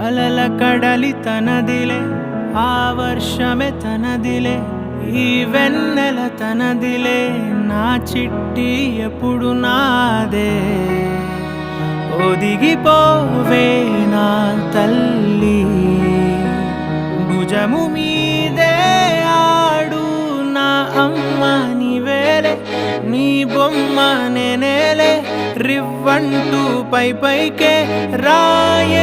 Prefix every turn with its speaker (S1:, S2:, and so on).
S1: అలల కడలి తనదిలే, ఆ వర్షమే తనదిలే, ఈ వెన్నెల తనదిలే, నా చిట్టి ఎప్పుడు నాదే. ఒదిగిపోవే నా తల్లి, భుజము మీదే ఆడు నా అమ్మ నీవేలే, నీ బొమ్మ నేనేలే, రివ్వంటూ పై పైకే రాయగిరిపోదాం.